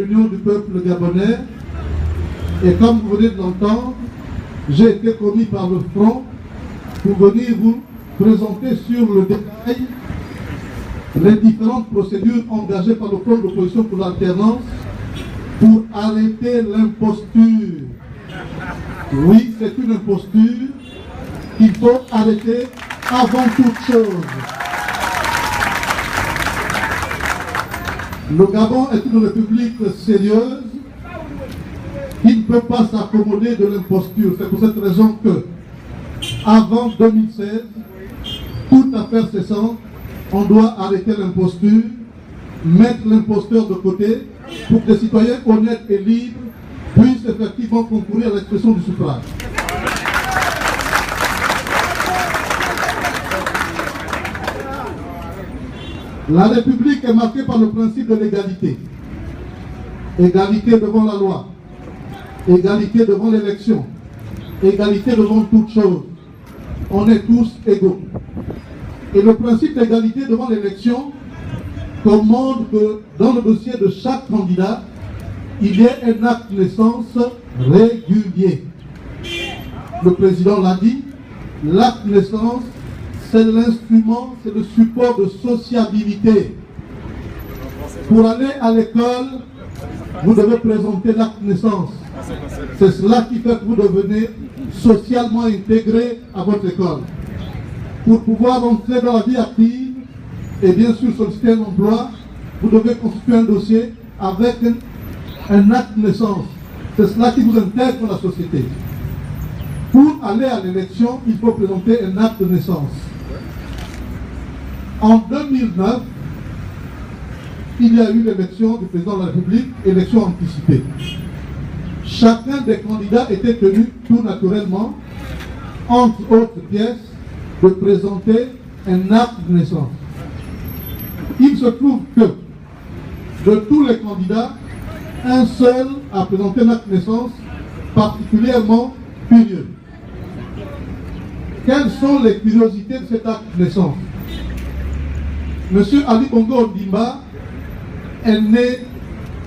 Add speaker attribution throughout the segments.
Speaker 1: l'Union du peuple gabonais et comme vous venez de l'entendre, j'ai été commis par le front pour venir vous présenter sur le détail les différentes procédures engagées par le front d'opposition pour l'alternance pour arrêter l'imposture. Oui, c'est une imposture qu'il faut arrêter avant toute chose. Le Gabon est une république sérieuse qui ne peut pas s'accommoder de l'imposture. C'est pour cette raison que, avant 2016, toute affaire cessante, on doit arrêter l'imposture, mettre l'imposteur de côté pour que les citoyens honnêtes et libres puissent effectivement concourir à l'expression du suffrage. La République est marquée par le principe de l'égalité. Égalité devant la loi, égalité devant l'élection, égalité devant toute chose. On est tous égaux. Et le principe d'égalité devant l'élection commande que dans le dossier de chaque candidat, il y ait un acte de naissance régulier. Le président l'a dit, l'acte de naissance, c'est l'instrument, c'est le support de sociabilité. Pour aller à l'école, vous devez présenter l'acte de naissance. C'est cela qui fait que vous devenez socialement intégré à votre école. Pour pouvoir entrer dans la vie active et bien sûr solliciter un emploi, vous devez constituer un dossier avec un acte de naissance. C'est cela qui vous intègre dans la société. Pour aller à l'élection, il faut présenter un acte de naissance. En 2009, il y a eu l'élection du président de la République, élection anticipée. Chacun des candidats était tenu tout naturellement, entre autres pièces, de présenter un acte de naissance. Il se trouve que, de tous les candidats, un seul a présenté un acte de naissance particulièrement curieux. Quelles sont les curiosités de cet acte de naissance? Monsieur Ali Bongo Ondimba est né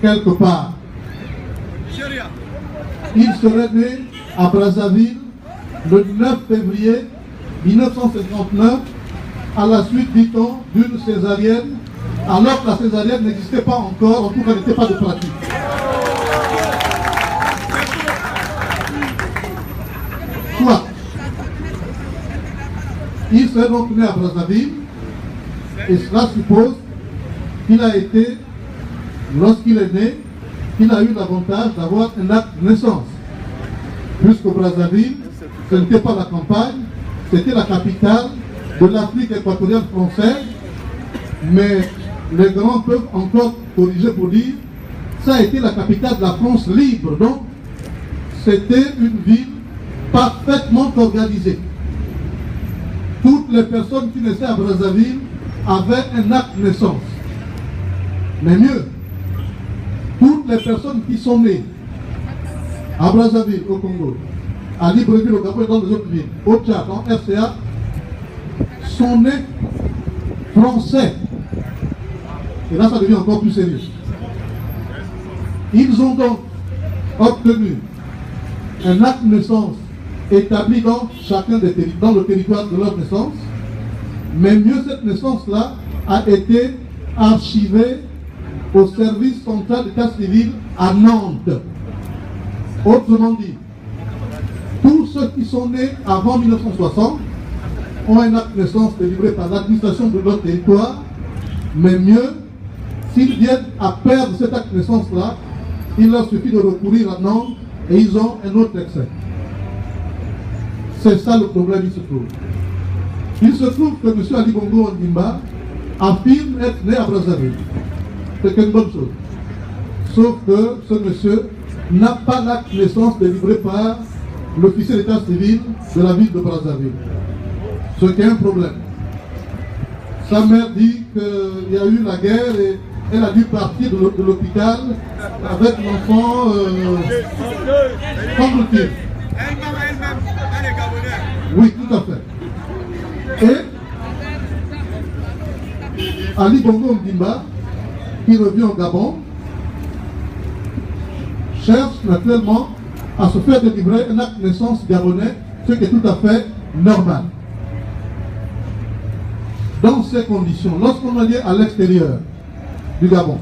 Speaker 1: quelque part. Il serait né à Brazzaville le 9 février 1959 à la suite, dit-on, d'une césarienne, alors que la césarienne n'existait pas encore, en tout cas n'était pas de pratique. Soit, il serait donc né à Brazzaville, et cela suppose qu'il a été, lorsqu'il est né, qu'il a eu l'avantage d'avoir un acte de naissance. Puisque Brazzaville, ce n'était pas la campagne, c'était la capitale de l'Afrique équatoriale française, mais les grands peuvent encore corriger pour dire ça a été la capitale de la France libre. Donc, c'était une ville parfaitement organisée. Toutes les personnes qui naissaient à Brazzaville avaient un acte de naissance. Mais mieux, toutes les personnes qui sont nées à Brazzaville, au Congo, à Libreville, au Gabon et dans les autres villes, au Tchad, en RCA, sont nés français. Et là, ça devient encore plus sérieux. Ils ont donc obtenu un acte de naissance établi dans chacun des territoires, dans le territoire de leur naissance. Mais mieux, cette naissance-là a été archivée au service central d'état civil à Nantes. Autrement dit, tous ceux qui sont nés avant 1960 ont un acte de naissance délivré par l'administration de leur territoire, mais mieux, s'ils viennent à perdre cet acte de naissance-là, il leur suffit de recourir à Nantes et ils ont un autre excès. C'est ça le problème, il se trouve. Il se trouve que M. Ali Bongo Ondimba affirme être né à Brazzaville. C'est une bonne chose. Sauf que ce monsieur n'a pas l'acte de naissance délivré par l'officier d'état civil de la ville de Brazzaville. Ce qui est un problème. Sa mère dit qu'il y a eu la guerre et elle a dû partir de l'hôpital avec l'enfant. Semble-t-il. Oui, tout à fait. Et Ali Bongo Ondimba, qui revient au Gabon, cherche naturellement à se faire délivrer un acte de naissance gabonais, ce qui est tout à fait normal. Dans ces conditions, lorsqu'on est à l'extérieur du Gabon,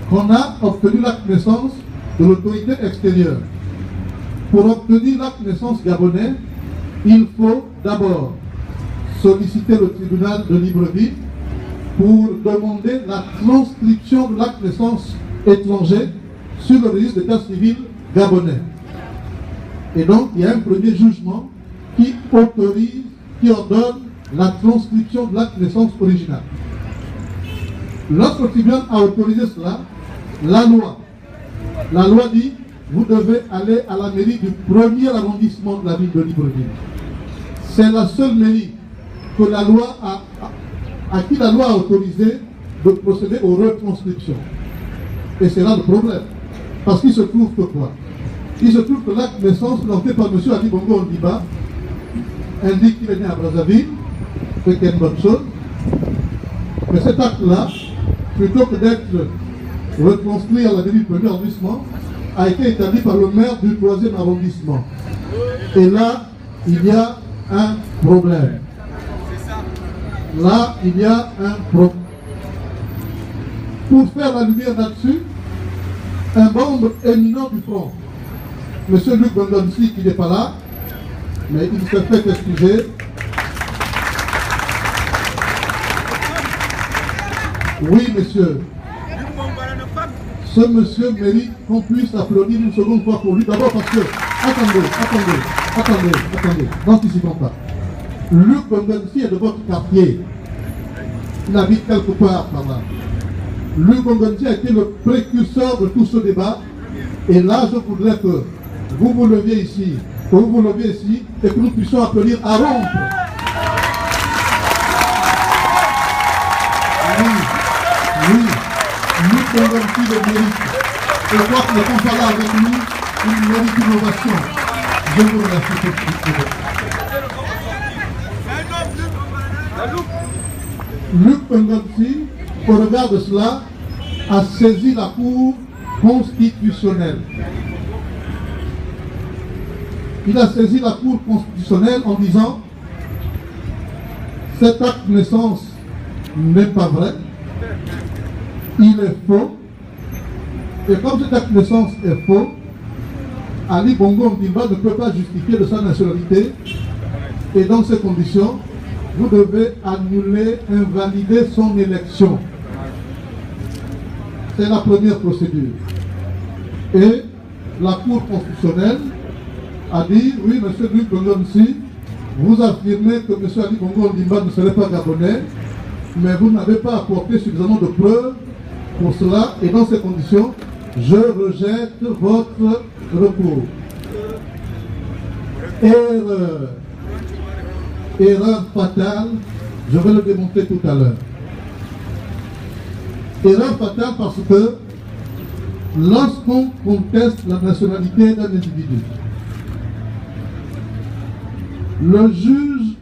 Speaker 1: qu'on a obtenu l'acte de naissance de l'autorité extérieure, pour obtenir l'acte de naissance gabonais, il faut d'abord solliciter le tribunal de Libreville pour demander la transcription de l'acte de naissance étranger sur le registre d'état civil gabonais. Et donc, il y a un premier jugement qui autorise, qui ordonne la transcription de l'acte de naissance original. Lorsque le tribunal a autorisé cela, la loi dit, vous devez aller à la mairie du premier arrondissement de la ville de Libreville. C'est la seule mairie que la loi à qui la loi a autorisé de procéder aux retranscriptions. Et c'est là le problème. Parce qu'il se trouve que quoi? Il se trouve que l'acte de naissance présenté par M. Ali Bongo Ondimba indique qu'il est né à Brazzaville, ce qui est une bonne chose. Mais cet acte-là, plutôt que d'être retranscrit à la mairie du premier arrondissement, a été établi par le maire du 3e arrondissement. Et là, il y a un problème. Là, il y a un problème. Pour faire la lumière là-dessus, un membre éminent du front, M. Luc Bongonsi, qui n'est pas là, mais il se fait excuser. Oui, monsieur. Ce monsieur mérite qu'on puisse applaudir une seconde fois pour lui. D'abord parce que, attendez, n'anticipons pas. Luc Bongonsi est de votre quartier. Il habite quelque part par là. Luc Bongonsi a été le précurseur de tout ce débat. Et là, je voudrais que vous vous leviez ici, et que nous puissions applaudir à rompre. Oui, Luc Bongonsi le mérite. Et je crois que ne sont pas là avec nous, il mérite une ovation. Je vous remercie tout de suite. Luc Bongonsi, au regard de cela, a saisi la Cour constitutionnelle. Il a saisi la Cour constitutionnelle en disant cet acte de naissance n'est pas vrai, il est faux, et comme cet acte de naissance est faux, Ali Bongo Ondimba ne peut pas justifier de sa nationalité, et dans ces conditions, vous devez annuler, invalider son élection. C'est la première procédure. Et la Cour constitutionnelle a dit, oui, M. Luc Bongonsi, vous affirmez que M. Ali Bongo Ondimba ne serait pas gabonais, mais vous n'avez pas apporté suffisamment de preuves pour cela, et dans ces conditions, je rejette votre recours. Erreur fatale, je vais le démontrer tout à l'heure. Erreur fatale parce que lorsqu'on conteste la nationalité d'un individu, le juge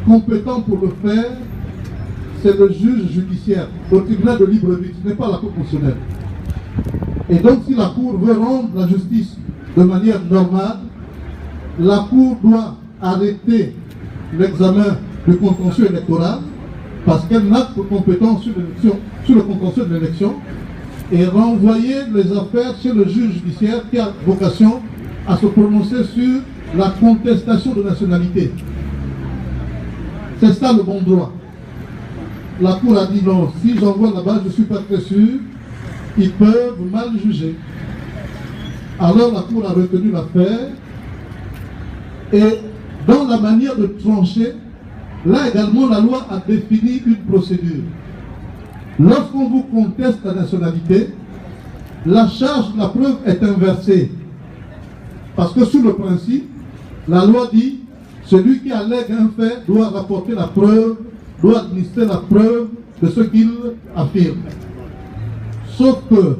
Speaker 1: compétent pour le faire, c'est le juge judiciaire, au tribunal de Libreville, ce n'est pas la Cour constitutionnelle. Et donc si la Cour veut rendre la justice de manière normale, la Cour doit arrêter l'examen du contentieux électoral parce qu'elle n'a que compétence sur le contentieux de l'élection et renvoyer les affaires chez le juge judiciaire qui a vocation à se prononcer sur la contestation de nationalité. C'est ça le bon droit. La Cour a dit non, si j'envoie là-bas, je ne suis pas très sûr, ils peuvent mal juger. Alors la Cour a retenu l'affaire et dans la manière de trancher, là également la loi a défini une procédure. Lorsqu'on vous conteste la nationalité, la charge de la preuve est inversée. Parce que sous le principe, la loi dit, celui qui allègue un fait doit rapporter la preuve, doit administrer la preuve de ce qu'il affirme. Sauf que,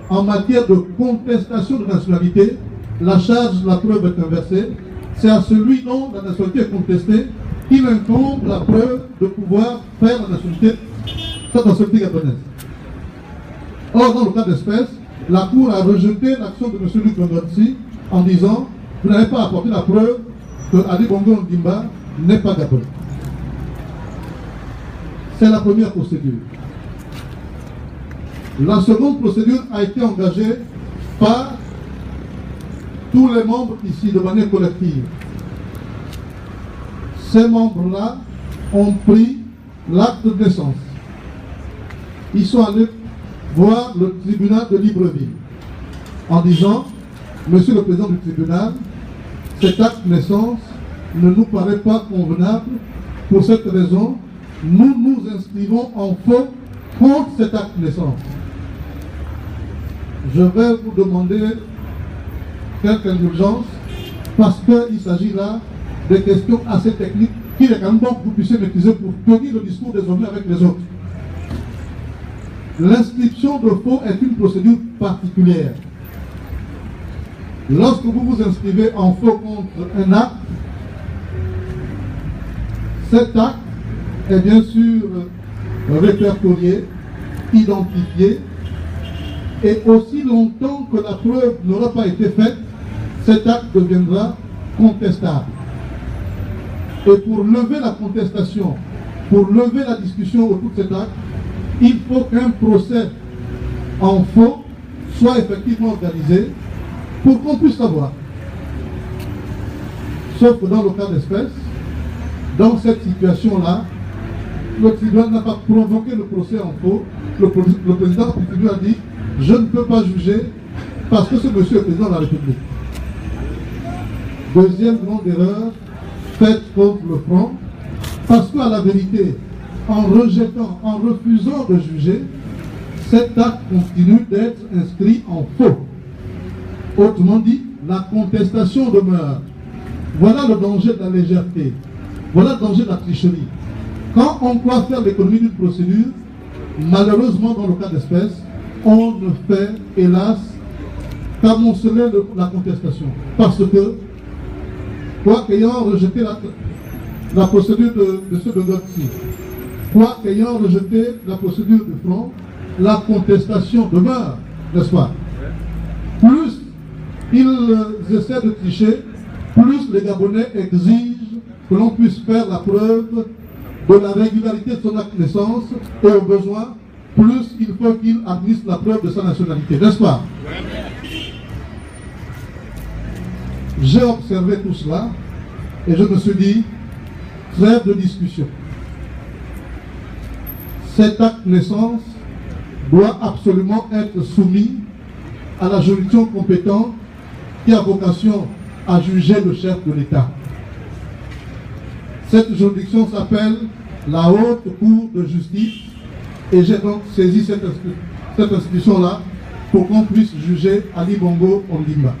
Speaker 1: en matière de contestation de nationalité, la charge de la preuve est inversée. C'est à celui dont la nationalité est contestée qu'il incombe la preuve de pouvoir faire la nationalité gabonaise. Or, dans le cas d'espèce, la Cour a rejeté l'action de M. Luc Ngotsi en disant « Vous n'avez pas apporté la preuve que Ali Bongo Ondimba n'est pas gabonais ». C'est la première procédure. La seconde procédure a été engagée par tous les membres ici de manière collective. Ces membres-là ont pris l'acte de naissance. Ils sont allés voir le tribunal de Libreville en disant « Monsieur le Président du tribunal, cet acte de naissance ne nous paraît pas convenable. Pour cette raison, nous nous inscrivons en faux contre cet acte de naissance. » Je vais vous demander quelques indulgences parce qu'il s'agit là de questions assez techniques qu'il est quand même bon que vous puissiez maîtriser pour tenir le discours désormais avec les autres. L'inscription de faux est une procédure particulière. Lorsque vous vous inscrivez en faux contre un acte, cet acte est bien sûr répertorié, identifié, et aussi longtemps que la preuve n'aura pas été faite, cet acte deviendra contestable. Et pour lever la contestation, pour lever la discussion autour de cet acte, il faut qu'un procès en faux soit effectivement organisé pour qu'on puisse savoir. Sauf que dans le cas d'espèce, dans cette situation-là, le tribunal n'a pas provoqué le procès en faux. Le président du tribunal a dit « Je ne peux pas juger parce que ce monsieur est président de la République ». Deuxième grande erreur faite contre le front, parce qu'à la vérité, en rejetant, en refusant de juger, cet acte continue d'être inscrit en faux. Autrement dit, la contestation demeure. Voilà le danger de la légèreté. Voilà le danger de la tricherie. Quand on doit faire l'économie d'une procédure, malheureusement dans le cas d'espèce, on ne fait, hélas, qu'amonceler la contestation. Parce que, quoi qu'ayant rejeté la procédure de M. de Ngotsi, quoi qu'ayant rejeté la procédure de front, la contestation demeure, n'est-ce pas? Plus ils essaient de tricher, plus les Gabonais exigent que l'on puisse faire la preuve de la régularité de son acte de naissance et au besoin, plus il faut qu'il administre la preuve de sa nationalité, n'est-ce pas? J'ai observé tout cela et je me suis dit, trêve de discussion. Cet acte de naissance doit absolument être soumis à la juridiction compétente qui a vocation à juger le chef de l'État. Cette juridiction s'appelle la Haute Cour de Justice et j'ai donc saisi cette institution-là pour qu'on puisse juger Ali Bongo Ondimba.